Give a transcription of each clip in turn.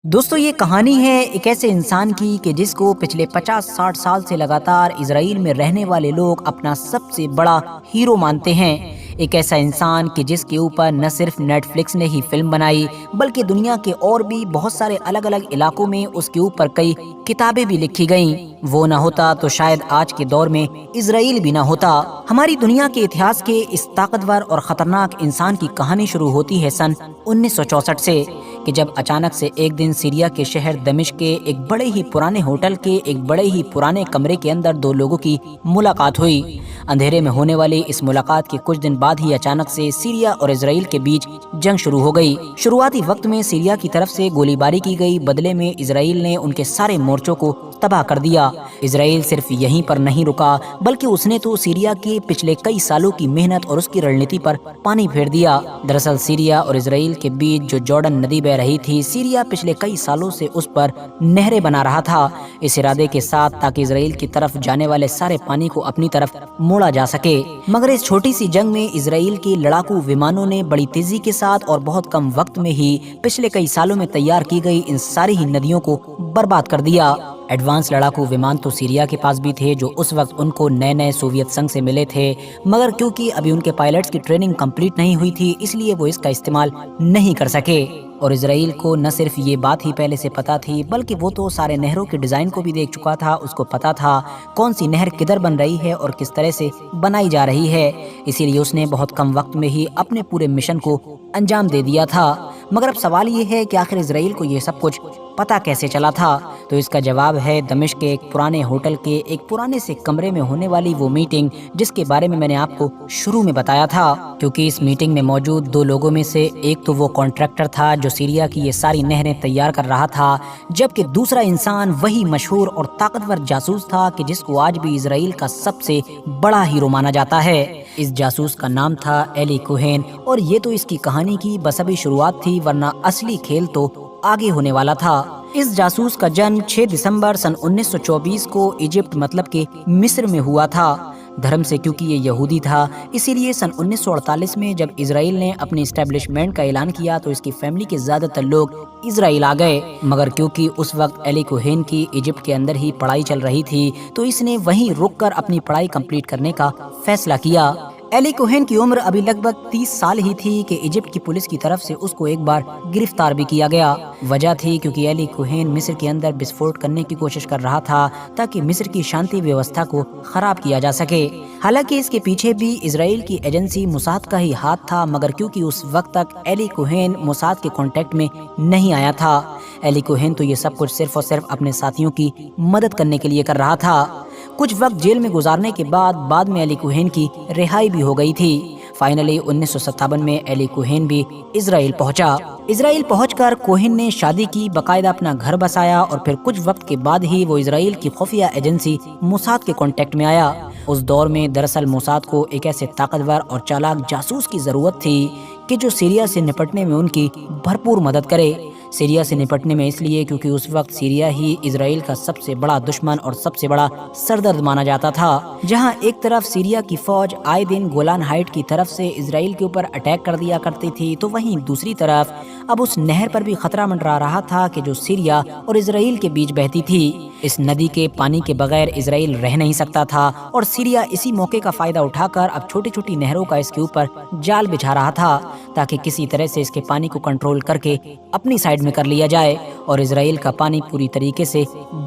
دوستو یہ کہانی ہے ایک ایسے انسان کی کہ جس کو پچھلے 50-60 سال سے لگاتار اسرائیل میں رہنے والے لوگ اپنا سب سے بڑا ہیرو مانتے ہیں۔ ایک ایسا انسان کہ جس کے اوپر نہ صرف نیٹ فلکس نے ہی فلم بنائی بلکہ دنیا کے اور بھی بہت سارے الگ الگ علاقوں میں اس کے اوپر کئی کتابیں بھی لکھی گئیں۔ وہ نہ ہوتا تو شاید آج کے دور میں اسرائیل بھی نہ ہوتا۔ ہماری دنیا کے اتہاس کے اس طاقتور اور خطرناک انسان کی کہانی شروع ہوتی ہے سن 1964 سے، کہ جب اچانک سے ایک دن سیریا کے شہر دمشق کے ایک بڑے ہی پرانے ہوٹل کے ایک بڑے ہی پرانے کمرے کے اندر دو لوگوں کی ملاقات ہوئی۔ اندھیرے میں ہونے والی اس ملاقات کے کچھ دن بعد ہی اچانک سے سیریا اور اسرائیل کے بیچ جنگ شروع ہو گئی۔ شروعاتی وقت میں سیریا کی طرف سے گولی باری کی گئی، بدلے میں اسرائیل نے ان کے سارے مورچوں کو تباہ کر دیا۔ اسرائیل صرف یہیں پر نہیں رکا بلکہ اس نے تو سیریا کے پچھلے کئی سالوں کی محنت اور اس کی رڑنیتی پر پانی پھیر دیا۔ دراصل سیریا اور اسرائیل کے بیچ جو جارڈن ندی بہ رہی تھی، سیریا پچھلے کئی سالوں سے اس پر نہریں بنا رہا تھا، اس ارادے کے ساتھ تاکہ اسرائیل کی طرف جانے والے سارے پانی کو اپنی طرف موڑا جا سکے۔ مگر اس چھوٹی سی جنگ میں اسرائیل کے لڑاکو ومانوں نے بڑی تیزی کے ساتھ اور بہت کم وقت میں ہی پچھلے کئی سالوں میں تیار کی گئی ان ساری ہی ندیوں کو برباد کر دیا۔ ایڈوانس لڑاکو ومان تو سیریا کے پاس بھی تھے جو اس وقت ان کو نئے نئے سوویت سنگ سے ملے تھے، مگر کیونکہ ابھی ان کے پائلٹس کی ٹریننگ کمپلیٹ نہیں ہوئی تھی اس لیے وہ اس کا استعمال نہیں کر سکے۔ اور اسرائیل کو نہ صرف یہ بات ہی پہلے سے پتا تھی بلکہ وہ تو سارے نہروں کے ڈیزائن کو بھی دیکھ چکا تھا۔ اس کو پتا تھا کون سی نہر کدھر بن رہی ہے اور کس طرح سے بنائی جا رہی ہے، اسی لیے اس نے بہت کم وقت میں ہی اپنے پورے مشن کو انجام دے دیا تھا۔ مگر اب سوال یہ ہے کہ آخر اسرائیل کو یہ سب کچھ پتا کیسے چلا تھا؟ تو اس کا جواب ہے دمشق کے ایک پرانے ہوٹل کے ایک پرانے سے کمرے میں ہونے والی وہ میٹنگ جس کے بارے میں نے آپ کو شروع میں بتایا تھا، کیونکہ اس میٹنگ میں موجود دو لوگوں میں سے ایک تو وہ کانٹریکٹر تھا جو سیریا کی یہ ساری نہریں تیار کر رہا تھا، جبکہ دوسرا انسان وہی مشہور اور طاقتور جاسوس تھا کہ جس کو آج بھی اسرائیل کا سب سے بڑا ہیرو مانا جاتا ہے۔ اس جاسوس کا نام تھا ایلی کوہین، اور یہ تو اس کی کہانی کی بس ابھی شروعات تھی، ورنہ اصلی کھیل تو آگے ہونے والا تھا۔ اس جاسوس کا جنم 6 دسمبر سن 1924 کو ایجپٹ مطلب کہ مصر میں ہوا تھا۔ دھرم سے کیونکہ یہ یہودی تھا اسی لیے سن 1948 میں جب اسرائیل نے اپنی اسٹیبلشمنٹ کا اعلان کیا تو اس کی فیملی کے زیادہ تر لوگ اسرائیل آ گئے، مگر کیونکہ اس وقت ایلی کوہین کی ایجپٹ کے اندر ہی پڑھائی چل رہی تھی تو اس نے وہیں رک کر اپنی پڑھائی کمپلیٹ کرنے کا فیصلہ کیا۔ ایلی کوہین کی عمر ابھی لگ بھگ 30 سال ہی تھی کہ ایجپٹ کی پولیس کی طرف سے اس کو ایک بار گرفتار بھی کیا گیا۔ وجہ تھی کیونکہ ایلی کوہین مصر کے اندر بسفوٹ کرنے کی کوشش کر رہا تھا تاکہ مصر کی شانتی ویوستھا کو خراب کیا جا سکے۔ حالانکہ اس کے پیچھے بھی اسرائیل کی ایجنسی موساد کا ہی ہاتھ تھا، مگر کیونکہ اس وقت تک ایلی کوہین موساد کے کانٹیکٹ میں نہیں آیا تھا، ایلی کوہین تو یہ سب کچھ صرف اور صرف اپنے ساتھیوں کی مدد کرنے کے لیے کر رہا تھا۔ کچھ وقت جیل میں گزارنے کے بعد میں ایلی کوہین کی رہائی بھی ہو گئی تھی۔ فائنلی 1957 میں ایلی کوہین بھی اسرائیل پہنچا۔ اسرائیل پہنچ کر کوہین نے شادی کی، باقاعدہ اپنا گھر بسایا، اور پھر کچھ وقت کے بعد ہی وہ اسرائیل کی خفیہ ایجنسی موساد کے کانٹیکٹ میں آیا۔ اس دور میں دراصل موساد کو ایک ایسے طاقتور اور چالاک جاسوس کی ضرورت تھی کہ جو سیریا سے نپٹنے میں ان کی بھرپور مدد کرے۔ سیریا سے نپٹنے میں اس لیے کیونکہ اس وقت سیریا ہی اسرائیل کا سب سے بڑا دشمن اور سب سے بڑا سردرد مانا جاتا تھا۔ جہاں ایک طرف سیریا کی فوج آئے دن گولان ہائٹ کی طرف سے اسرائیل کے اوپر اٹیک کر دیا کرتی تھی، تو وہیں دوسری طرف اب اس نہر پر بھی خطرہ منڈرا رہا تھا کہ جو سیریا اور اسرائیل کے بیچ بہتی تھی۔ اس ندی کے پانی کے بغیر اسرائیل رہ نہیں سکتا تھا، اور سیریا اسی موقع کا فائدہ اٹھا کر اب چھوٹی چھوٹی نہروں کا اس کے اوپر جال بچھا رہا تھا تاکہ کسی طرح سے اس کے پانی کو کنٹرول کر کے اپنی سائیڈ میں کر لیا جائے اور اسرائیل کا پانی پوری طریقے سے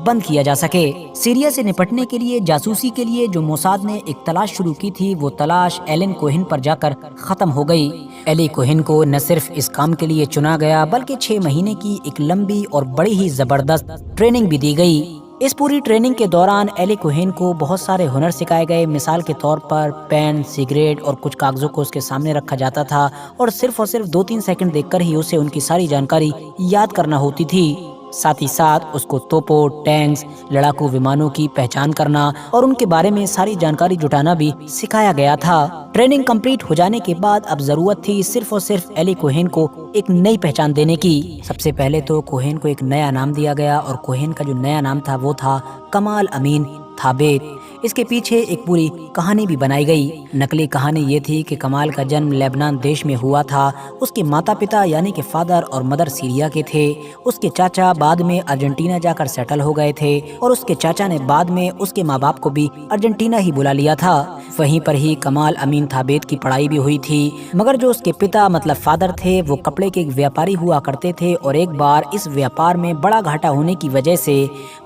بند کیا جا سکے۔ سیریا سے نپٹنے کے لیے جاسوسی کے لیے جو موساد نے ایک تلاش شروع کی تھی، وہ تلاش ایلن کوہین پر جا کر ختم ہو گئی۔ ایلی کوہین کو نہ صرف اس کام کے لیے چنا گیا بلکہ 6 مہینے کی ایک لمبی اور بڑی ہی زبردست ٹریننگ بھی دی گئی۔ اس پوری ٹریننگ کے دوران ایلی کوہین کو بہت سارے ہنر سکھائے گئے۔ مثال کے طور پر پین، سگریٹ اور کچھ کاغذوں کو اس کے سامنے رکھا جاتا تھا اور صرف 2-3 سیکنڈ دیکھ کر ہی اسے ان کی ساری جانکاری یاد کرنا ہوتی تھی۔ ساتھ ہی ساتھ اس کو توپوں، ٹینکس، لڑاکو ومانوں کی پہچان کرنا اور ان کے بارے میں ساری جانکاری جٹانا بھی سکھایا گیا تھا۔ ٹریننگ کمپلیٹ ہو جانے کے بعد اب ضرورت تھی صرف اور صرف ایلی کوہین کو ایک نئی پہچان دینے کی۔ سب سے پہلے تو کوہین کو ایک نیا نام دیا گیا، اور کوہین کا جو نیا نام تھا وہ تھا کمال امین थाबेत। इसके पीछे एक पूरी कहानी भी बनाई गई। नकली कहानी ये थी कि कमाल का जन्म लेबनान देश में हुआ था। उसके माता पिता यानी कि फादर और मदर सीरिया के थे। उसके चाचा बाद में अर्जेंटीना जाकर सेटल हो गए थे और उसके चाचा ने बाद में उसके माँ बाप को भी अर्जेंटीना ही बुला लिया था। वहीं पर ही कमाल अमीन थाबेत की पढ़ाई भी हुई थी, मगर जो उसके पिता मतलब फादर थे वो कपड़े के एक व्यापारी हुआ करते थे और एक बार इस व्यापार में बड़ा घाटा होने की वजह से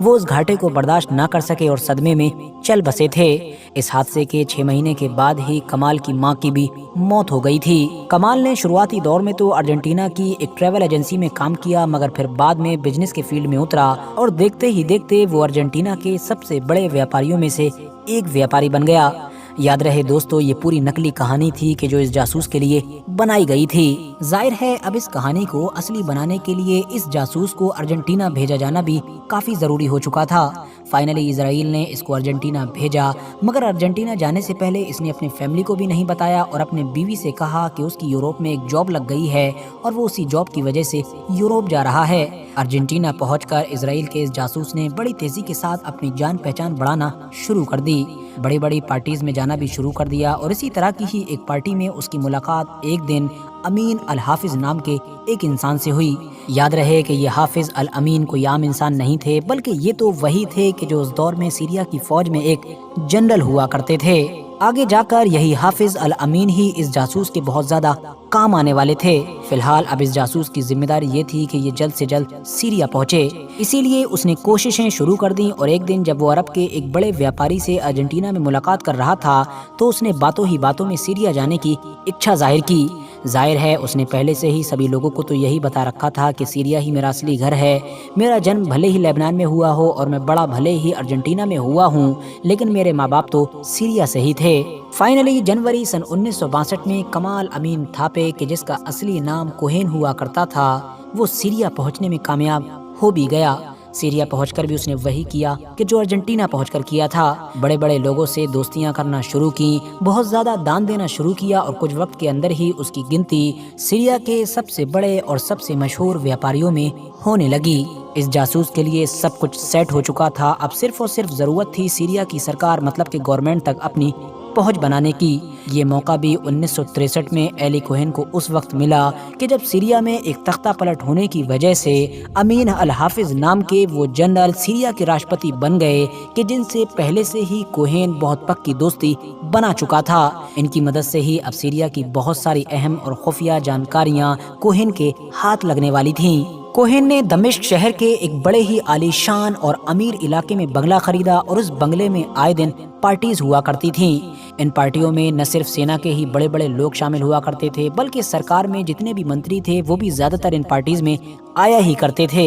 वो उस घाटे को बर्दाश्त ना कर सके और सदमे में चल बसे थे। इस हादसे के 6 महीने के बाद ही कमाल की मां की भी मौत हो गई थी। कमाल ने शुरुआती दौर में तो अर्जेंटीना की एक ट्रैवल एजेंसी में काम किया, मगर फिर बाद में बिजनेस के फील्ड में उतरा और देखते ही देखते वो अर्जेंटीना के सबसे बड़े व्यापारियों में से एक व्यापारी बन गया। याद रहे दोस्तों, ये पूरी नकली कहानी थी कि जो इस जासूस के लिए बनाई गई थी। जाहिर है अब इस कहानी को असली बनाने के लिए इस जासूस को अर्जेंटीना भेजा जाना भी काफी जरूरी हो चुका था। फाइनली इजराइल ने इसको अर्जेंटीना भेजा, मगर अर्जेंटीना जाने से पहले इसने अपनी फैमिली को भी नहीं बताया और अपने बीवी से कहा कि उसकी यूरोप में एक जॉब लग गई है और वो उसी जॉब की वजह से यूरोप जा रहा है। अर्जेंटीना पहुंचकर इजराइल के इस जासूस ने बड़ी तेजी के साथ अपनी जान पहचान बढ़ाना शुरू कर दी। बड़ी बड़ी पार्टीज में जाना भी शुरू कर दिया और इसी तरह की ही एक पार्टी में उसकी मुलाकात एक दिन अमीन अल हाफिज नाम के एक इंसान से हुई। याद रहे कि ये हाफिज अल अमीन कोई आम इंसान नहीं थे, बल्कि ये तो वही थे कि जो उस दौर में सीरिया की फौज में एक जनरल हुआ करते थे। आगे जाकर यही हाफिज अल अमीन ही इस जासूस के बहुत ज्यादा काम आने वाले थे। फिलहाल अब इस जासूस की जिम्मेदारी ये थी कि ये जल्द से जल्द सीरिया पहुंचे, इसीलिए उसने कोशिशें शुरू कर दी और एक दिन जब वो अरब के एक बड़े व्यापारी से अर्जेंटीना में मुलाकात कर रहा था तो उसने बातों ही बातों में सीरिया जाने की इच्छा जाहिर की। जाहिर है उसने पहले से ही सभी लोगों को तो यही बता रखा था कि सीरिया ही मेरा असली घर है। मेरा जन्म भले ही लेबनान में हुआ हो और मैं बड़ा भले ही अर्जेंटीना में हुआ हूँ, लेकिन मेरे माँ बाप तो सीरिया से ही थे। फाइनली जनवरी सन 1962 में कमाल अमीन थापे के जिसका असली नाम कोहेन हुआ करता था, वो सीरिया पहुंचने में कामयाब हो भी गया। सीरिया पहुंचकर भी उसने वही किया कि जो अर्जेंटीना पहुंचकर किया था। बड़े बड़े लोगों से दोस्तियां करना शुरू की, बहुत ज्यादा दान देना शुरू किया और कुछ वक्त के अंदर ही उसकी गिनती सीरिया के सबसे बड़े और सबसे मशहूर व्यापारियों में होने लगी। इस जासूस के लिए सब कुछ सेट हो चुका था। अब सिर्फ और सिर्फ जरूरत थी सीरिया की सरकार मतलब कि गवर्नमेंट तक अपनी पहुंच बनाने की। ये मौका भी 1963 में एली कोहेन को उस वक्त मिला कि जब सीरिया में एक तख्ता पलट होने की वजह से अमीन अल हाफिज नाम के वो जनरल सीरिया के राष्ट्रपति बन गए कि जिनसे पहले से ही कोहेन बहुत पक्की दोस्ती बना चुका था। इनकी मदद से ही अब सीरिया की बहुत सारी अहम और खुफिया जानकारियां कोहेन के हाथ लगने वाली थीं। कोहेन ने दमिश्क शहर के एक बड़े ही आलीशान और अमीर इलाके में बंगला खरीदा और उस बंगले में आए दिन पार्टीज हुआ करती थीं। इन पार्टियों में न सिर्फ सेना के ही बड़े बड़े लोग शामिल हुआ करते थे, बल्कि सरकार में जितने भी मंत्री थे वो भी ज्यादातर इन पार्टीज में आया ही करते थे।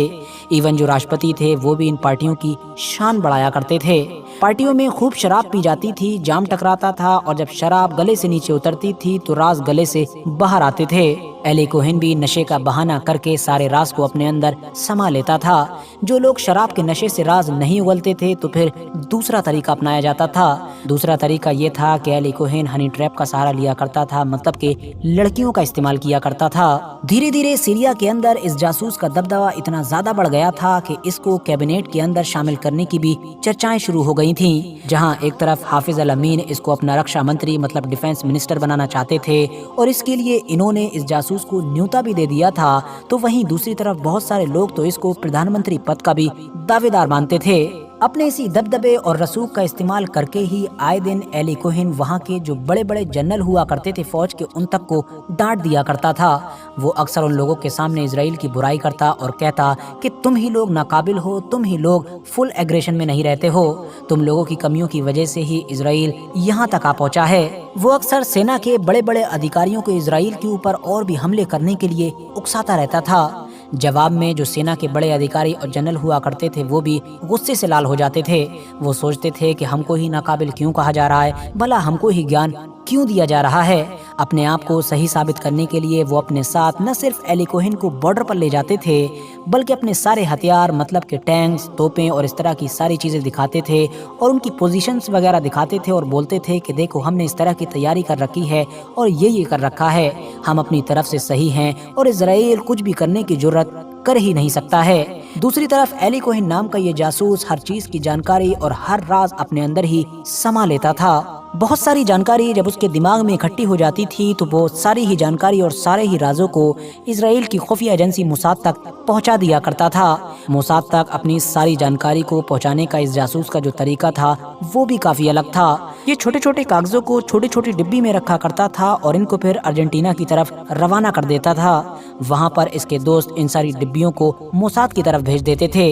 इवन जो राष्ट्रपति थे वो भी इन पार्टियों की शान बढ़ाया करते थे। पार्टियों में खूब शराब पी जाती थी, जाम टकराता था और जब शराब गले से नीचे उतरती थी तो राज गले से बाहर आते थे। एली कोहेन भी नशे का बहाना करके सारे राज को अपने अंदर समा लेता था। जो लोग शराब के नशे से राज नहीं उगलते थे तो फिर दूसरा तरीका अपनाया जाता था। दूसरा तरीका ये था कि एली कोहेन हनी ट्रैप का सहारा लिया करता था, मतलब कि लड़कियों का इस्तेमाल किया करता था। धीरे धीरे सीरिया के अंदर इस जासूस का दबदबा इतना ज्यादा बढ़ गया था कि इसको कैबिनेट के अंदर शामिल करने की भी चर्चाएं शुरू हो गई थीं। जहां एक तरफ हाफिज अल अमीन इसको अपना रक्षा मंत्री मतलब डिफेंस मिनिस्टर बनाना चाहते थे और इसके लिए इन्होंने इस जासूस को न्योता भी दे दिया था, तो वहीं दूसरी तरफ बहुत सारे लोग तो इसको प्रधानमंत्री पद का भी दावेदार मानते थे। अपने इसी दबदबे और रसूख का इस्तेमाल करके ही आए दिन एली कोहेन वहाँ के जो बड़े बड़े जनरल हुआ करते थे फौज के, उन तक को डांट दिया करता था। वो अक्सर उन लोगों के सामने इजराइल की बुराई करता और कहता कि तुम ही लोग नाकाबिल हो, तुम ही लोग फुल एग्रेशन में नहीं रहते हो, तुम लोगों की कमियों की वजह से ही इजराइल यहाँ तक आ पहुँचा है। वो अक्सर सेना के बड़े बड़े अधिकारियों को इजराइल के ऊपर और भी हमले करने के लिए उकसाता रहता था। जवाब में जो सेना के बड़े अधिकारी और जनरल हुआ करते थे वो भी गुस्से से लाल हो जाते थे। वो सोचते थे कि हमको ही नाकाबिल क्यों कहा जा रहा है, भला हमको ही ज्ञान क्यों दिया जा रहा है। अपने आप को सही साबित करने के लिए वो अपने साथ न सिर्फ एली कोहेन को बॉर्डर पर ले जाते थे, बल्कि अपने सारे हथियार मतलब कि टैंक्स, तोपें और इस तरह की सारी चीज़ें दिखाते थे और उनकी पोजीशंस वगैरह दिखाते थे और बोलते थे कि देखो हमने इस तरह की तैयारी कर रखी है और ये कर रखा है, हम अपनी तरफ से सही हैं और इजराइल कुछ भी करने की जुर्रत कर ही नहीं सकता है। दूसरी तरफ एली कोहेन नाम का ये जासूस हर चीज की जानकारी और हर राज अपने अंदर ही समा लेता था। बहुत सारी जानकारी जब उसके दिमाग में इकट्ठी हो जाती थी तो वो सारी ही जानकारी और सारे ही राजों को इजराइल की खुफिया एजेंसी मोसाद तक पहुंचा दिया करता था। मोसाद तक अपनी सारी जानकारी को पहुंचाने का इस जासूस का जो तरीका था वो भी काफी अलग था। ये छोटे छोटे कागजों को छोटी छोटी डिब्बी में रखा करता था और इनको फिर अर्जेंटीना की तरफ रवाना कर देता था। वहाँ पर इसके दोस्त इन सारी डिब्बियों को मोसाद की तरफ भेज देते थे,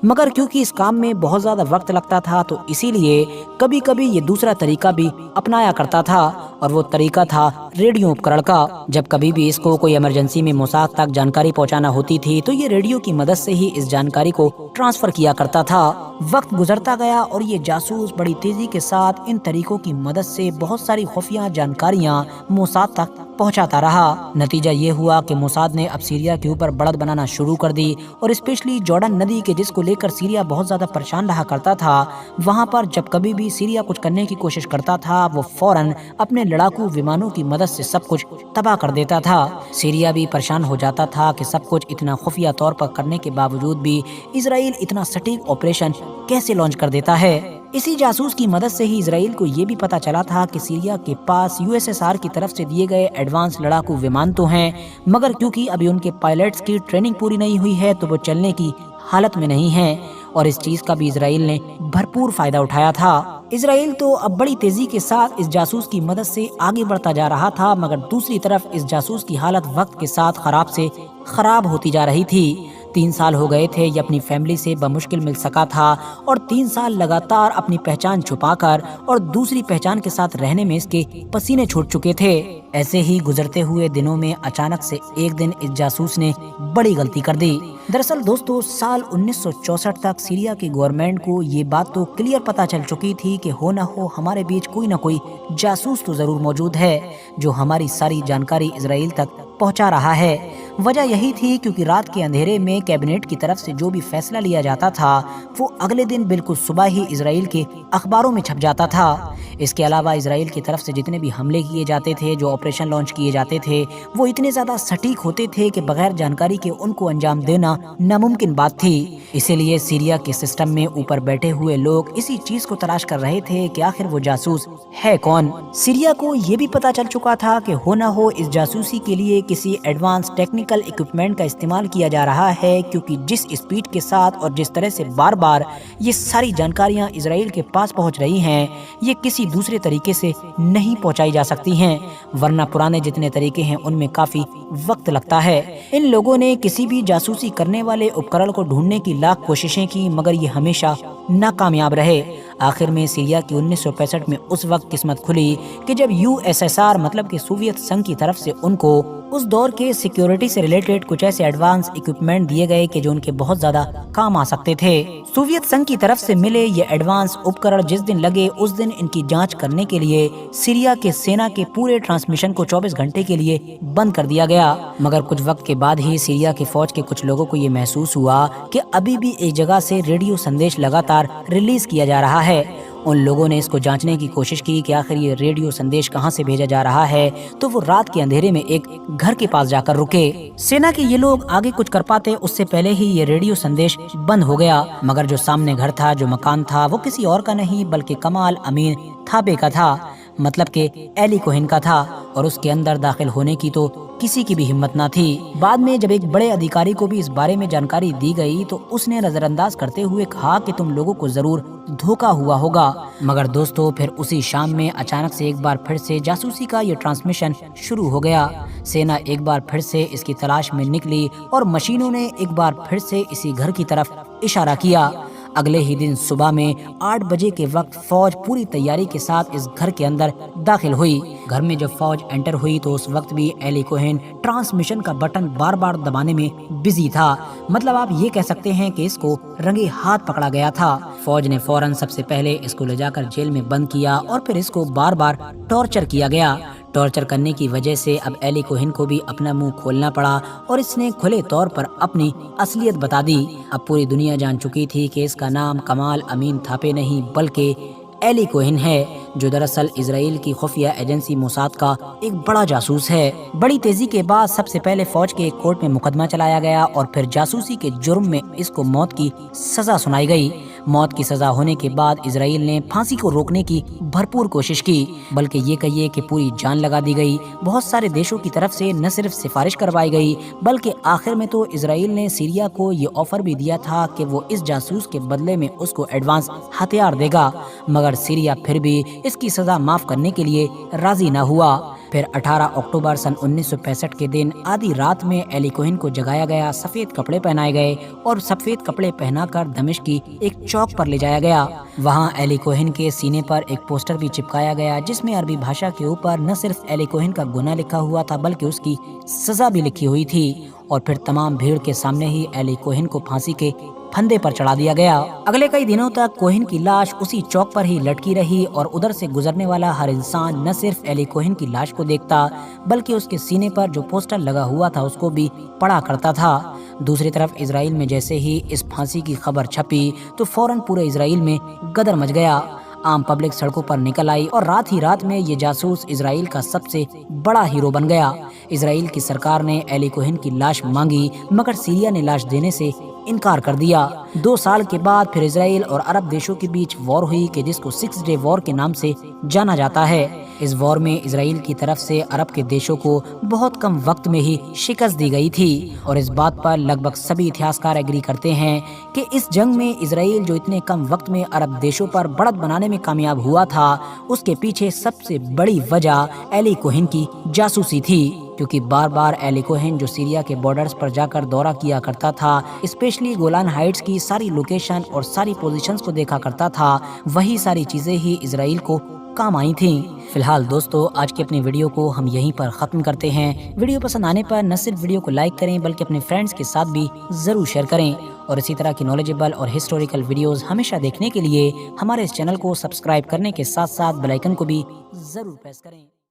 मगर क्योंकि इस काम में बहुत ज्यादा वक्त लगता था तो इसीलिए कभी कभी ये दूसरा तरीका भी अपनाया करता था और वो तरीका था रेडियो उपकरण का। जब कभी भी इसको कोई इमरजेंसी में मोसाद तक जानकारी पहुंचाना होती थी तो ये रेडियो की मदद से ही इस जानकारी को ट्रांसफर किया करता था। वक्त गुजरता गया और ये जासूस बड़ी तेजी के साथ इन तरीकों की मदद से बहुत सारी खुफिया जानकारियां मोसाद तक पहुंचाता रहा। नतीजा ये हुआ कि मोसाद ने अब सीरिया के ऊपर बढ़त बनाना शुरू कर दी और स्पेशली जॉर्डन नदी के जिसको लेकर सीरिया बहुत ज्यादा परेशान रहा करता था, वहां पर जब कभी भी सीरिया कुछ करने की कोशिश करता था वो फौरन अपने लड़ाकू विमानों की मदद से सब कुछ तबाह कर देता था। सीरिया भी परेशान हो जाता था कि सब कुछ इतना खुफिया तौर पर करने के बावजूद भी इजराइल इतना सटीक ऑपरेशन कैसे लॉन्च कर देता है। इसी जासूस की मदद से ही इजराइल को ये भी पता चला था कि सीरिया के पास यूएसएसआर की तरफ से दिए गए एडवांस लड़ाकू विमान तो हैं, मगर क्योंकि अभी उनके पायलट्स की ट्रेनिंग पूरी नहीं हुई है तो वो चलने की हालत में नहीं है और इस चीज का भी इजराइल ने भरपूर फायदा उठाया था। इजराइल तो अब बड़ी तेजी के साथ इस जासूस की मदद से आगे बढ़ता जा रहा था, मगर दूसरी तरफ इस जासूस की हालत वक्त के साथ खराब से खराब होती जा रही थी। 3 साल हो गए थे ये अपनी फैमिली से बमुश्किल मिल सका था और 3 साल लगातार अपनी पहचान छुपाकर और दूसरी पहचान के साथ रहने में इसके पसीने छूट चुके थे। ऐसे ही गुजरते हुए दिनों में अचानक से एक दिन इस जासूस ने बड़ी गलती कर दी। दरअसल दोस्तों साल 1964 तक सीरिया की गवर्नमेंट को ये बात तो क्लियर पता चल चुकी थी कि हो ना हो हमारे बीच कोई ना कोई जासूस तो जरूर मौजूद है जो हमारी सारी जानकारी इजराइल तक पहुंचा रहा है। वजह यही थी क्योंकि रात के अंधेरे में कैबिनेट की तरफ से जो भी फैसला लिया जाता था वो अगले दिन बिल्कुल सुबह ही इजराइल के अखबारों में छप जाता था। इसके अलावा इजराइल की तरफ से जितने भी हमले किए जाते थे, जो ऑपरेशन लॉन्च किए जाते थे, वो इतने ज्यादा सटीक होते थे कि बगैर जानकारी के उनको अंजाम देना नामुमकिन बात थी। इसीलिए सीरिया के सिस्टम में ऊपर बैठे हुए लोग इसी चीज को तलाश कर रहे थे कि आखिर वो जासूस है कौन। सीरिया को ये भी पता चल चुका था कि हो ना हो इस जासूसी के लिए किसी एडवांस टेक्निकल इक्विपमेंट का इस्तेमाल किया जा रहा है, क्योंकि जिस स्पीड के साथ और जिस तरह से बार बार ये सारी जानकारियां इजराइल के पास पहुंच रही हैं, ये किसी दूसरे तरीके से नहीं पहुंचाई जा सकती हैं, वरना पुराने जितने तरीके हैं उनमें काफी वक्त लगता है। इन लोगों ने किसी भी जासूसी करने वाले उपकरण को ढूंढने की लाख कोशिशें की, मगर ये हमेशा नाकामयाब रहे। आखिर में सीरिया की 1965 में उस वक्त किस्मत खुली कि जब यूएसएसआर मतलब कि सोवियत संघ की तरफ से उनको उस दौर के सिक्योरिटी से रिलेटेड कुछ ऐसे एडवांस इक्विपमेंट दिए गए कि जो उनके बहुत ज्यादा काम आ सकते थे। सोवियत संघ की तरफ से मिले ये एडवांस उपकरण जिस दिन लगे उस दिन इनकी जांच करने के लिए सीरिया के सेना के पूरे ट्रांसमिशन को 24 घंटे के लिए बंद कर दिया गया। मगर कुछ वक्त के बाद ही सीरिया की फौज के कुछ लोगों को ये महसूस हुआ कि अभी भी एक जगह से रेडियो संदेश लगातार रिलीज किया जा रहा है। उन लोगों ने इसको जांचने की कोशिश की कि आखिर ये रेडियो संदेश कहां से भेजा जा रहा है, तो वो रात के अंधेरे में एक घर के पास जाकर रुके। सेना के ये लोग आगे कुछ कर पाते उससे पहले ही ये रेडियो संदेश बंद हो गया। मगर जो सामने घर था, जो मकान था, वो किसी और का नहीं बल्कि कमाल अमीन थाबे का था, मतलब कि एली कोहेन का था, और उसके अंदर दाखिल होने की तो किसी की भी हिम्मत ना थी। बाद में जब एक बड़े अधिकारी को भी इस बारे में जानकारी दी गई तो उसने नजरअंदाज करते हुए कहा कि तुम लोगों को जरूर धोखा हुआ होगा। मगर दोस्तों फिर उसी शाम में अचानक से एक बार फिर से जासूसी का ये ट्रांसमिशन शुरू हो गया। सेना एक बार फिर से इसकी तलाश में निकली और मशीनों ने एक बार फिर से इसी घर की तरफ इशारा किया। अगले ही दिन सुबह में 8 बजे के वक्त फौज पूरी तैयारी के साथ इस घर के अंदर दाखिल हुई। घर में जब फौज एंटर हुई तो उस वक्त भी एली कोहेन ट्रांसमिशन का बटन बार बार दबाने में बिजी था। मतलब आप ये कह सकते हैं कि इसको रंगे हाथ पकड़ा गया था। फौज ने फौरन सबसे पहले इसको ले जाकर जेल में बंद किया और फिर इसको बार बार टॉर्चर किया गया। टॉर्चर करने की वजह से अब एली कोहेन को भी अपना मुंह खोलना पड़ा और इसने खुले तौर पर अपनी असलियत बता दी। अब पूरी दुनिया जान चुकी थी कि इसका नाम कमाल अमीन थापे नहीं बल्कि एली कोहेन है, जो दरअसल इजराइल की खुफिया एजेंसी मोसाद का एक बड़ा जासूस है। बड़ी तेजी के बाद सबसे पहले फौज के एक कोर्ट में मुकदमा चलाया गया और फिर जासूसी के जुर्म में इसको मौत की सजा सुनाई गई। मौत की सजा होने के बाद इजराइल ने फांसी को रोकने की भरपूर कोशिश की, बल्कि ये कहिए कि पूरी जान लगा दी गई। बहुत सारे देशों की तरफ से न सिर्फ सिफारिश करवाई गई बल्कि आखिर में तो इजराइल ने सीरिया को ये ऑफर भी दिया था कि वो इस जासूस के बदले में उसको एडवांस हथियार देगा, मगर सीरिया फिर भी इसकी सजा माफ करने के लिए राजी न हुआ। फिर 18 अक्टूबर सन 1965 के दिन आधी रात में एली कोहेन को जगाया गया, सफेद कपड़े पहनाए गए और सफेद कपड़े पहनाकर दमिश्क की एक चौक पर ले जाया गया। वहां एली कोहेन के सीने पर एक पोस्टर भी चिपकाया गया जिसमें अरबी भाषा के ऊपर न सिर्फ एली कोहेन का गुनाह लिखा हुआ था बल्कि उसकी सजा भी लिखी हुई थी। और फिर तमाम भीड़ के सामने ही एली कोहेन को फांसी के फंदे पर चढ़ा दिया गया। अगले कई दिनों तक कोहेन की लाश उसी चौक पर ही लटकी रही और उधर से गुजरने वाला हर इंसान न सिर्फ एली कोहेन की लाश को देखता बल्कि उसके सीने पर जो पोस्टर लगा हुआ था उसको भी पढ़ा करता था। दूसरी तरफ इजराइल में जैसे ही इस फांसी की खबर छपी तो फौरन पूरे इजराइल में गदर मच गया। आम पब्लिक सड़कों पर निकल आई और रात ही रात में ये जासूस इजराइल का सबसे बड़ा हीरो बन गया। इजराइल की सरकार ने एली कोहेन की लाश मांगी मगर सीरिया ने लाश देने से इनकार कर दिया। 2 साल के बाद फिर इजराइल और अरब देशों के बीच वॉर हुई कि जिसको 6 डे वॉर के नाम से जाना जाता है। इस वॉर में इजराइल की तरफ से अरब के देशों को बहुत कम वक्त में ही शिकस्त दी गई थी और इस बात पर लगभग सभी इतिहासकार एग्री करते हैं कि इस जंग में इजराइल जो इतने कम वक्त में अरब देशों पर बढ़त बनाने में कामयाब हुआ था उसके पीछे सबसे बड़ी वजह एली कोहेन की जासूसी थी, क्योंकि बार बार एली कोहेन जो सीरिया के बॉर्डर्स पर जाकर दौरा किया करता था, स्पेशली गोलान हाइट्स की सारी लोकेशन और सारी पोजीशंस को देखा करता था, वही सारी चीजें ही इजराइल को काम आई थी। फिलहाल दोस्तों आज की अपनी वीडियो को हम यहीं पर ख़त्म करते हैं। वीडियो पसंद आने पर न सिर्फ वीडियो को लाइक करें बल्कि अपने फ्रेंड्स के साथ भी ज़रूर शेयर करें और इसी तरह की नॉलेजेबल और हिस्टोरिकल वीडियोस हमेशा देखने के लिए हमारे इस चैनल को सब्सक्राइब करने के साथ साथ बेल आइकन को भी ज़रूर प्रेस करें।